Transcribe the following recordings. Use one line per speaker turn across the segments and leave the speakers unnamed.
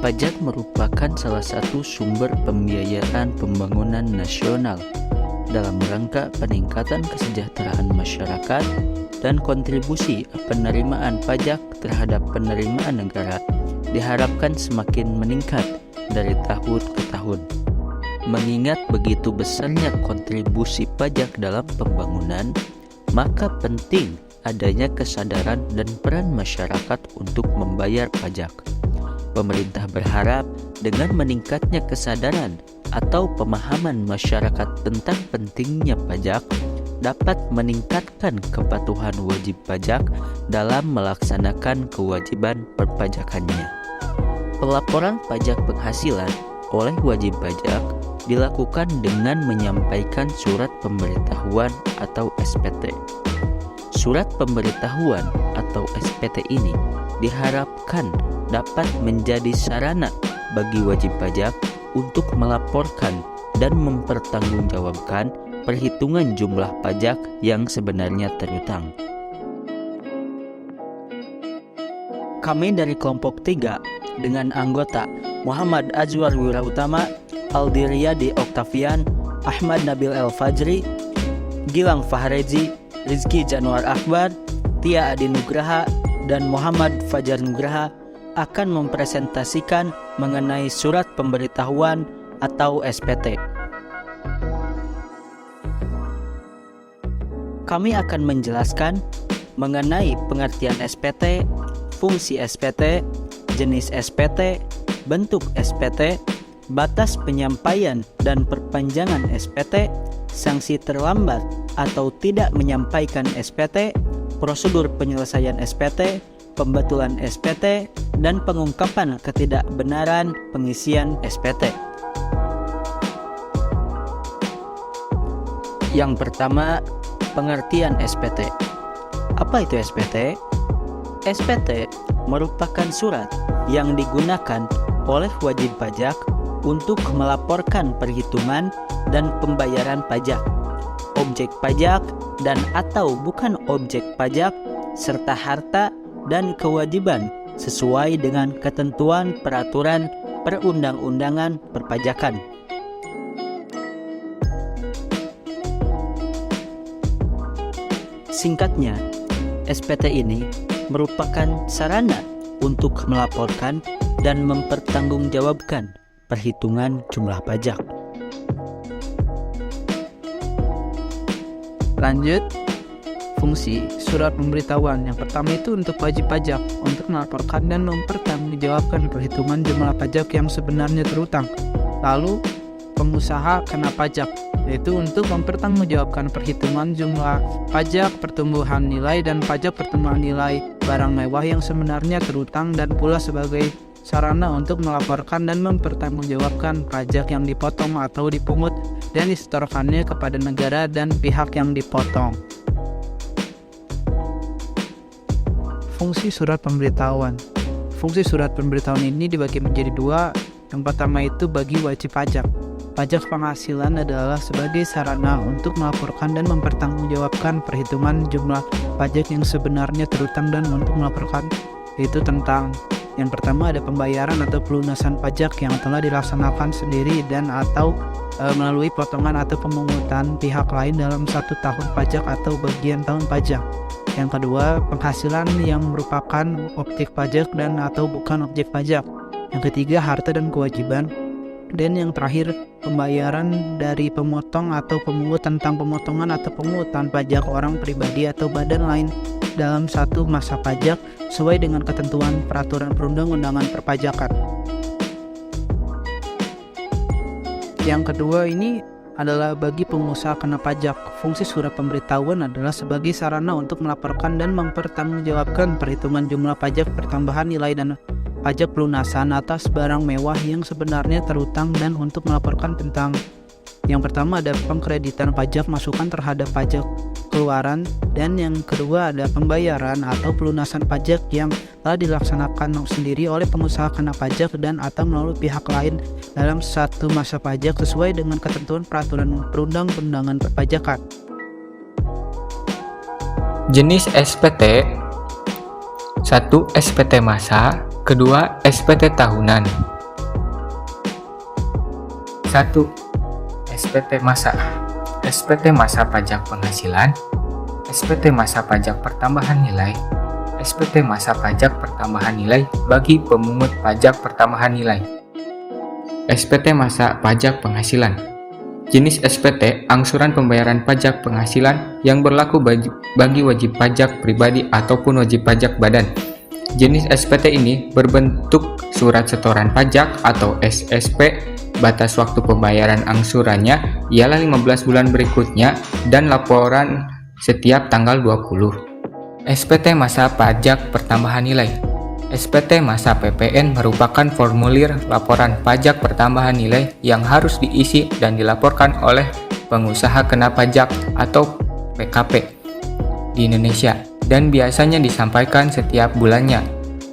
Pajak merupakan salah satu sumber pembiayaan pembangunan nasional dalam rangka peningkatan kesejahteraan masyarakat dan kontribusi penerimaan pajak terhadap penerimaan negara diharapkan semakin meningkat dari tahun ke tahun. Mengingat begitu besarnya kontribusi pajak dalam pembangunan, maka penting adanya kesadaran dan peran masyarakat untuk membayar pajak. Pemerintah berharap dengan meningkatnya kesadaran atau pemahaman masyarakat tentang pentingnya pajak dapat meningkatkan kepatuhan wajib pajak dalam melaksanakan kewajiban perpajakannya. Pelaporan pajak penghasilan oleh wajib pajak dilakukan dengan menyampaikan surat pemberitahuan atau SPT. Surat pemberitahuan atau SPT ini diharapkan dapat menjadi sarana bagi wajib pajak untuk melaporkan dan mempertanggungjawabkan perhitungan jumlah pajak yang sebenarnya terutang. Kami dari kelompok 3 dengan anggota Muhammad Azwar Wirautama, Aldi Riyadi Oktavian, Ahmad Nabil El Fajri, Gilang Fahrezi, Rizky Januar Akbar, Tia Adi Nugraha, dan Muhammad Fajar Nugraha akan mempresentasikan mengenai surat pemberitahuan atau SPT. Kami akan menjelaskan mengenai pengertian SPT, fungsi SPT, jenis SPT, bentuk SPT, batas penyampaian dan perpanjangan SPT, sanksi terlambat atau tidak menyampaikan SPT, prosedur penyelesaian SPT, pembatulan SPT, dan pengungkapan ketidakbenaran pengisian SPT. Yang pertama, pengertian SPT. Apa itu SPT? SPT merupakan surat yang digunakan oleh wajib pajak untuk melaporkan perhitungan dan pembayaran pajak, objek pajak dan atau bukan objek pajak, serta harta dan kewajiban sesuai dengan ketentuan peraturan perundang-undangan perpajakan. Singkatnya, SPT ini merupakan sarana untuk melaporkan dan mempertanggungjawabkan perhitungan jumlah pajak.
Lanjut, fungsi surat pemberitahuan. Yang pertama itu untuk wajib pajak, untuk melaporkan dan mempertanggungjawabkan perhitungan jumlah pajak yang sebenarnya terutang. Lalu, pengusaha kena pajak, yaitu untuk mempertanggungjawabkan perhitungan jumlah pajak pertumbuhan nilai dan pajak pertumbuhan nilai barang mewah yang sebenarnya terutang, dan pula sebagai sarana untuk melaporkan dan mempertanggungjawabkan pajak yang dipotong atau dipungut dan disetorkannya kepada negara dan pihak yang dipotong. Fungsi surat pemberitahuan. Fungsi surat pemberitahuan ini dibagi menjadi dua. Yang pertama itu bagi wajib pajak. Pajak penghasilan adalah sebagai sarana untuk melaporkan dan mempertanggungjawabkan perhitungan jumlah pajak yang sebenarnya terutang dan untuk melaporkan itu tentang yang pertama ada pembayaran atau pelunasan pajak yang telah dilaksanakan sendiri dan atau melalui potongan atau pemungutan pihak lain dalam 1 tahun pajak atau bagian tahun pajak. Yang kedua, penghasilan yang merupakan objek pajak dan atau bukan objek pajak. Yang ketiga, harta dan kewajiban. Dan yang terakhir, pembayaran dari pemotong atau pemungut tentang pemotongan atau pemungutan pajak orang pribadi atau badan lain dalam satu masa pajak sesuai dengan ketentuan peraturan perundang-undangan perpajakan. Yang kedua ini adalah bagi pengusaha kena pajak. Fungsi surat pemberitahuan adalah sebagai sarana untuk melaporkan dan mempertanggungjawabkan perhitungan jumlah pajak pertambahan nilai dan pajak pelunasan atas barang mewah yang sebenarnya terutang dan untuk melaporkan tentang yang pertama ada pengkreditan pajak masukan terhadap pajak keluaran, dan yang kedua ada pembayaran atau pelunasan pajak yang telah dilaksanakan sendiri oleh pengusaha kena pajak dan atau melalui pihak lain dalam satu masa pajak sesuai dengan ketentuan peraturan perundang-undangan perpajakan.
Jenis SPT. 1. SPT masa, kedua SPT tahunan. 1. SPT masa. SPT masa pajak penghasilan, SPT masa pajak pertambahan nilai, SPT masa pajak pertambahan nilai bagi pemungut pajak pertambahan nilai. SPT masa pajak penghasilan. Jenis SPT angsuran pembayaran pajak penghasilan yang berlaku bagi wajib pajak pribadi ataupun wajib pajak badan. Jenis SPT ini berbentuk surat setoran pajak atau SSP. Batas waktu pembayaran angsurannya ialah 15 bulan berikutnya dan laporan setiap tanggal 20. SPT masa pajak pertambahan nilai. SPT masa PPN merupakan formulir laporan pajak pertambahan nilai yang harus diisi dan dilaporkan oleh pengusaha kena pajak atau PKP di Indonesia dan biasanya disampaikan setiap bulannya.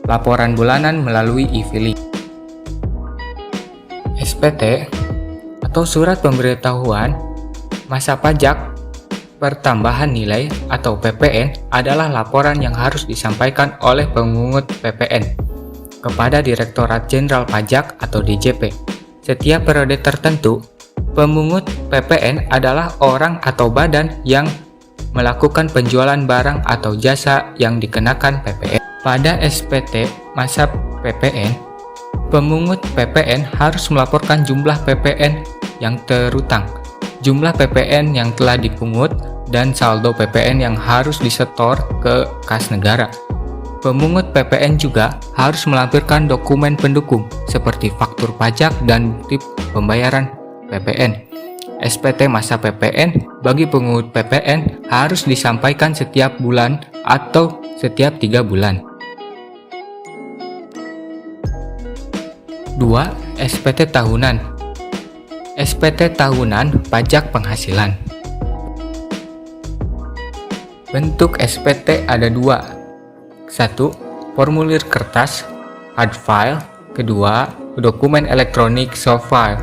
Laporan bulanan melalui e-filing. SPT atau surat pemberitahuan masa pajak pertambahan nilai atau PPN adalah laporan yang harus disampaikan oleh pemungut PPN kepada Direktorat Jenderal Pajak atau DJP. Setiap periode tertentu, pemungut PPN adalah orang atau badan yang melakukan penjualan barang atau jasa yang dikenakan PPN. Pada SPT masa PPN, pemungut PPN harus melaporkan jumlah PPN yang terutang, jumlah PPN yang telah dipungut, dan saldo PPN yang harus disetor ke kas negara. Pemungut PPN juga harus melampirkan dokumen pendukung seperti faktur pajak dan bukti pembayaran PPN. SPT masa PPN bagi pemungut PPN harus disampaikan setiap bulan atau setiap 3 bulan. 2. SPT tahunan. SPT tahunan pajak penghasilan. Bentuk SPT ada 2. 1. Formulir kertas, hard file. Kedua, dokumen elektronik, soft file.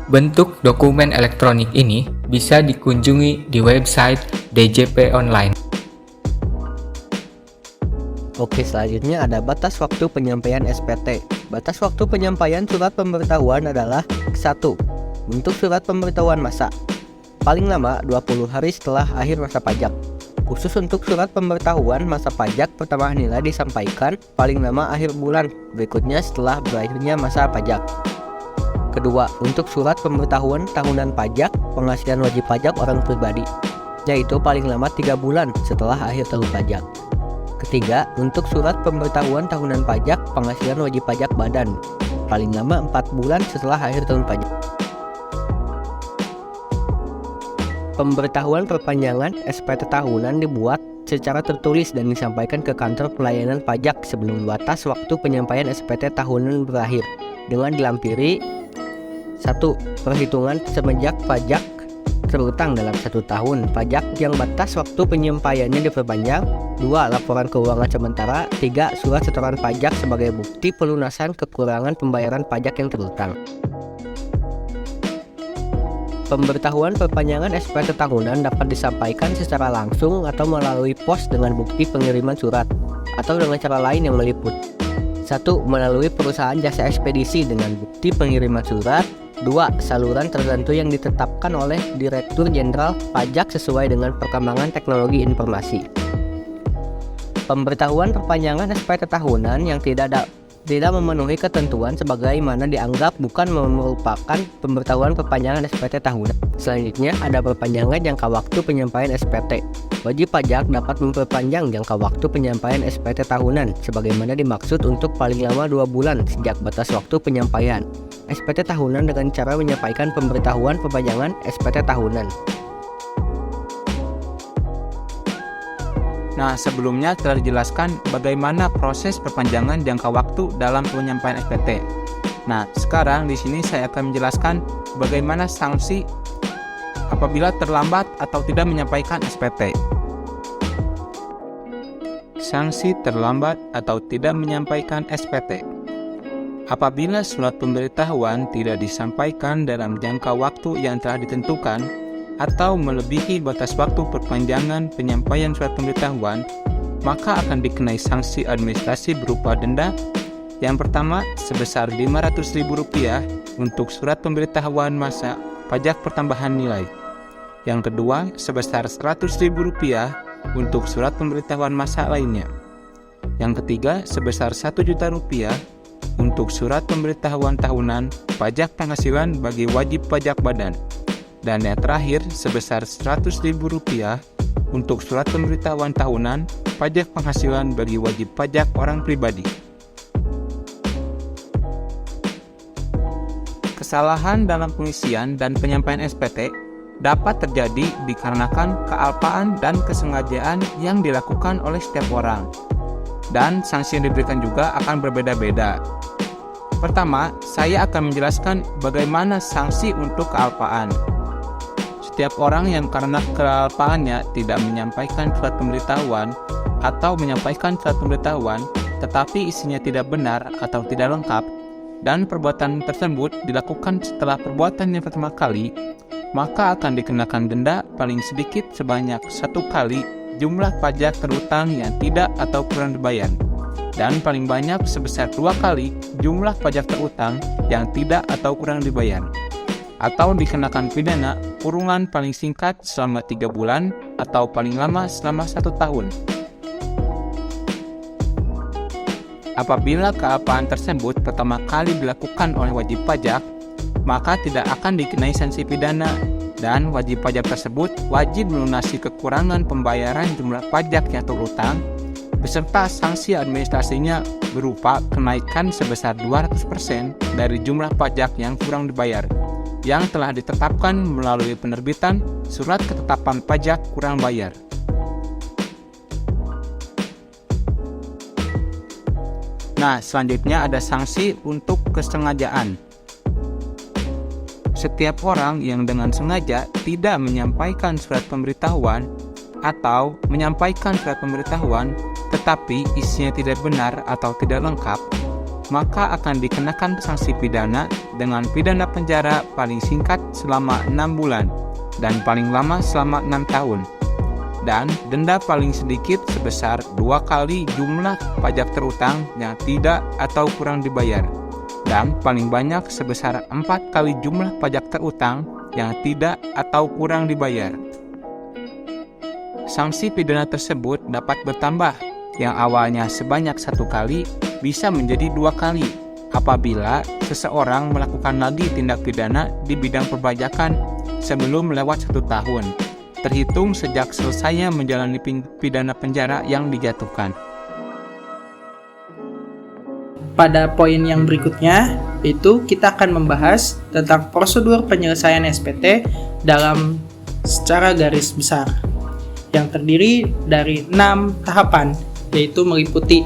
Bentuk dokumen elektronik ini bisa dikunjungi di website DJP Online.
Oke, selanjutnya ada batas waktu penyampaian SPT. Batas waktu penyampaian surat pemberitahuan adalah 1. Untuk surat pemberitahuan masa, paling lama 20 hari setelah akhir masa pajak. Khusus untuk surat pemberitahuan masa pajak pertambahan nilai disampaikan paling lama akhir bulan berikutnya setelah berakhirnya masa pajak. Kedua, untuk surat pemberitahuan tahunan pajak penghasilan wajib pajak orang pribadi, yaitu paling lama 3 bulan setelah akhir tahun pajak. Ketiga, untuk surat pemberitahuan tahunan pajak penghasilan wajib pajak badan, paling lama 4 bulan setelah akhir tahun pajak. Pemberitahuan perpanjangan SPT tahunan dibuat secara tertulis dan disampaikan ke kantor pelayanan pajak sebelum batas waktu penyampaian SPT tahunan berakhir dengan dilampiri 1. Perhitungan semenjak pajak terutang dalam 1 tahun pajak yang batas waktu penyampaiannya diperpanjang. 2. Laporan keuangan sementara. 3. Surat setoran pajak sebagai bukti pelunasan kekurangan pembayaran pajak yang terutang. Pemberitahuan perpanjangan SPT tahunan dapat disampaikan secara langsung atau melalui pos dengan bukti pengiriman surat, atau dengan cara lain yang meliput 1. Melalui perusahaan jasa ekspedisi dengan bukti pengiriman surat. 2. Saluran tertentu yang ditetapkan oleh Direktur Jenderal Pajak sesuai dengan perkembangan teknologi informasi. Pemberitahuan perpanjangan SPT tahunan yang tidak memenuhi ketentuan sebagaimana dianggap bukan merupakan pemberitahuan perpanjangan SPT tahunan. Selanjutnya ada perpanjangan jangka waktu penyampaian SPT. Wajib pajak dapat memperpanjang jangka waktu penyampaian SPT tahunan sebagaimana dimaksud untuk paling lama 2 bulan sejak batas waktu penyampaian SPT tahunan dengan cara menyampaikan pemberitahuan perpanjangan SPT tahunan.
Nah, sebelumnya telah dijelaskan bagaimana proses perpanjangan jangka waktu dalam penyampaian SPT. Nah, sekarang di sini saya akan menjelaskan bagaimana sanksi apabila terlambat atau tidak menyampaikan SPT. Sanksi terlambat atau tidak menyampaikan SPT. Apabila surat pemberitahuan tidak disampaikan dalam jangka waktu yang telah ditentukan atau melebihi batas waktu perpanjangan penyampaian surat pemberitahuan,
maka akan dikenai sanksi administrasi berupa denda. Yang pertama, sebesar Rp500.000 untuk surat pemberitahuan masa pajak pertambahan nilai. Yang kedua, sebesar Rp100.000 untuk surat pemberitahuan masa lainnya. Yang ketiga, sebesar Rp1.000.000 untuk surat pemberitahuan tahunan pajak penghasilan bagi wajib pajak badan. Dan yang terakhir, sebesar Rp100.000 untuk surat pemberitahuan tahunan pajak penghasilan bagi wajib pajak orang pribadi. Kesalahan dalam pengisian dan penyampaian SPT dapat terjadi dikarenakan kealpaan dan kesengajaan yang dilakukan oleh setiap orang. Dan sanksi yang diberikan juga akan berbeda-beda. Pertama, saya akan menjelaskan bagaimana sanksi untuk kealpaan. Setiap orang yang karena kealpaannya tidak menyampaikan surat pemberitahuan atau menyampaikan surat pemberitahuan tetapi isinya tidak benar atau tidak lengkap, dan perbuatan tersebut dilakukan setelah perbuatan yang pertama kali, maka akan dikenakan denda paling sedikit sebanyak 1 kali jumlah pajak terutang yang tidak atau kurang dibayar, dan paling banyak sebesar 2 kali jumlah pajak terutang yang tidak atau kurang dibayar, atau dikenakan pidana kurungan paling singkat selama 3 bulan atau paling lama selama 1 tahun. Apabila kealpaan tersebut pertama kali dilakukan oleh wajib pajak, maka tidak akan dikenai sanksi pidana, dan wajib pajak tersebut wajib melunasi kekurangan pembayaran jumlah pajak yang terutang beserta sanksi administrasinya berupa kenaikan sebesar 200% dari jumlah pajak yang kurang dibayar yang telah ditetapkan melalui penerbitan surat ketetapan pajak kurang bayar. Nah, selanjutnya ada sanksi untuk kesengajaan. Setiap orang yang dengan sengaja tidak menyampaikan surat pemberitahuan atau menyampaikan surat pemberitahuan tetapi isinya tidak benar atau tidak lengkap, maka akan dikenakan sanksi pidana dengan pidana penjara paling singkat selama 6 bulan dan paling lama selama 6 tahun. Dan denda paling sedikit sebesar 2 kali jumlah pajak terutang yang tidak atau kurang dibayar, dan paling banyak sebesar 4 kali jumlah pajak terutang yang tidak atau kurang dibayar. Sanksi pidana tersebut dapat bertambah, yang awalnya sebanyak 1 kali bisa menjadi 2 kali apabila seseorang melakukan lagi tindak pidana di bidang perpajakan sebelum lewat 1 tahun. Terhitung sejak selesainya menjalani pidana penjara yang dijatuhkan.
Pada poin yang berikutnya, itu kita akan membahas tentang prosedur penyelesaian SPT dalam secara garis besar, yang terdiri dari 6 tahapan, yaitu meliputi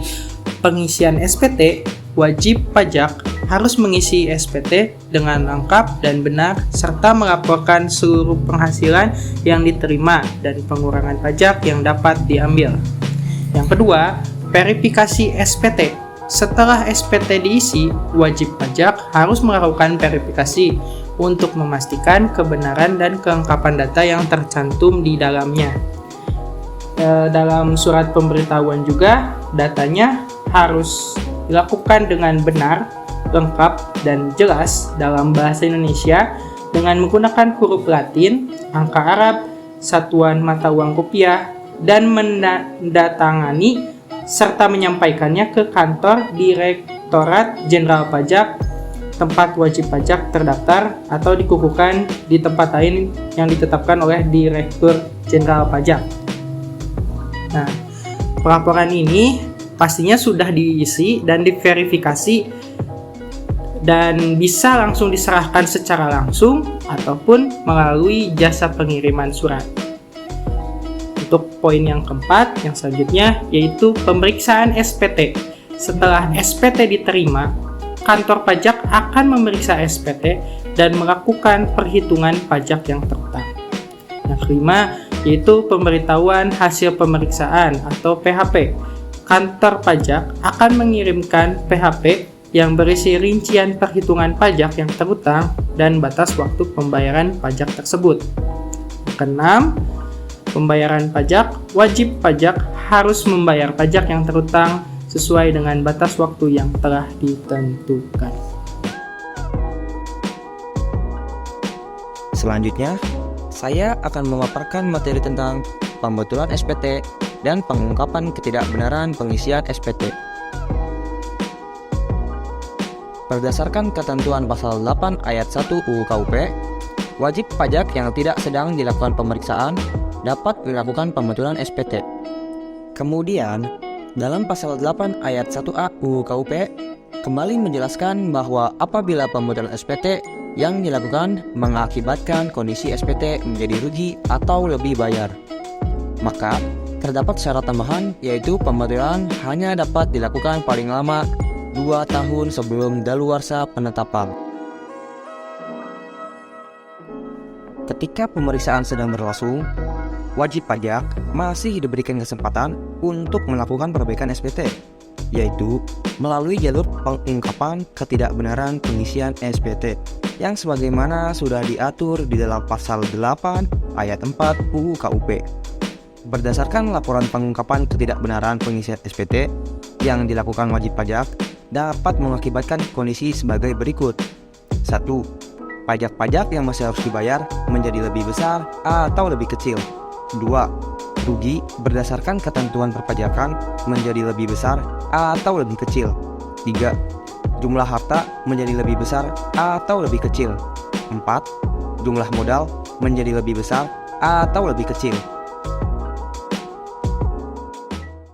pengisian SPT. Wajib pajak harus mengisi SPT dengan lengkap dan benar serta melaporkan seluruh penghasilan yang diterima dan pengurangan pajak yang dapat diambil. Yang kedua, verifikasi SPT. Setelah SPT diisi, wajib pajak harus melakukan verifikasi untuk memastikan kebenaran dan kelengkapan data yang tercantum di dalamnya. Dalam surat pemberitahuan juga, datanya harus dilakukan dengan benar, lengkap, dan jelas dalam bahasa Indonesia dengan menggunakan huruf Latin, angka Arab, satuan mata uang rupiah, dan mendatangani serta menyampaikannya ke kantor Direktorat Jenderal Pajak tempat wajib pajak terdaftar atau dikukuhkan di tempat lain yang ditetapkan oleh Direktur Jenderal Pajak. Nah, pelaporan ini pastinya sudah diisi dan diverifikasi dan bisa langsung diserahkan secara langsung ataupun melalui jasa pengiriman surat. Untuk poin yang keempat, yang selanjutnya, yaitu pemeriksaan SPT. Setelah SPT diterima, kantor pajak akan memeriksa SPT dan melakukan perhitungan pajak yang terutang. Yang kelima, yaitu pemberitahuan hasil pemeriksaan atau PHP. Kantor pajak akan mengirimkan PHP yang berisi rincian perhitungan pajak yang terutang dan batas waktu pembayaran pajak tersebut. Keenam,
pembayaran pajak, wajib pajak harus membayar pajak yang terutang sesuai dengan batas waktu yang telah ditentukan.
Selanjutnya, saya akan memaparkan materi tentang pembetulan SPT dan pengungkapan ketidakbenaran pengisian SPT. Berdasarkan ketentuan pasal 8 ayat 1 UU KUP, wajib pajak yang tidak sedang dilakukan pemeriksaan dapat dilakukan pembetulan SPT. Kemudian, dalam pasal 8 ayat 1A UU KUP kembali menjelaskan bahwa apabila pembetulan SPT yang dilakukan mengakibatkan kondisi SPT menjadi rugi atau lebih bayar, maka terdapat syarat tambahan, yaitu pembetulan hanya dapat dilakukan paling lama 2 tahun sebelum daluarsa penetapan. Ketika pemeriksaan sedang berlangsung, wajib pajak masih diberikan kesempatan untuk melakukan perbaikan SPT, yaitu melalui jalur pengungkapan ketidakbenaran pengisian SPT yang sebagaimana sudah diatur di dalam pasal 8 ayat 4 UU KUP. Berdasarkan laporan pengungkapan ketidakbenaran pengisian SPT yang dilakukan wajib pajak dapat mengakibatkan kondisi sebagai berikut. 1. Pajak-pajak yang masih harus dibayar menjadi lebih besar atau lebih kecil. 2. Rugi berdasarkan ketentuan perpajakan menjadi lebih besar atau lebih kecil. 3. Jumlah harta menjadi lebih besar atau lebih kecil. 4. Jumlah modal menjadi lebih besar atau lebih kecil.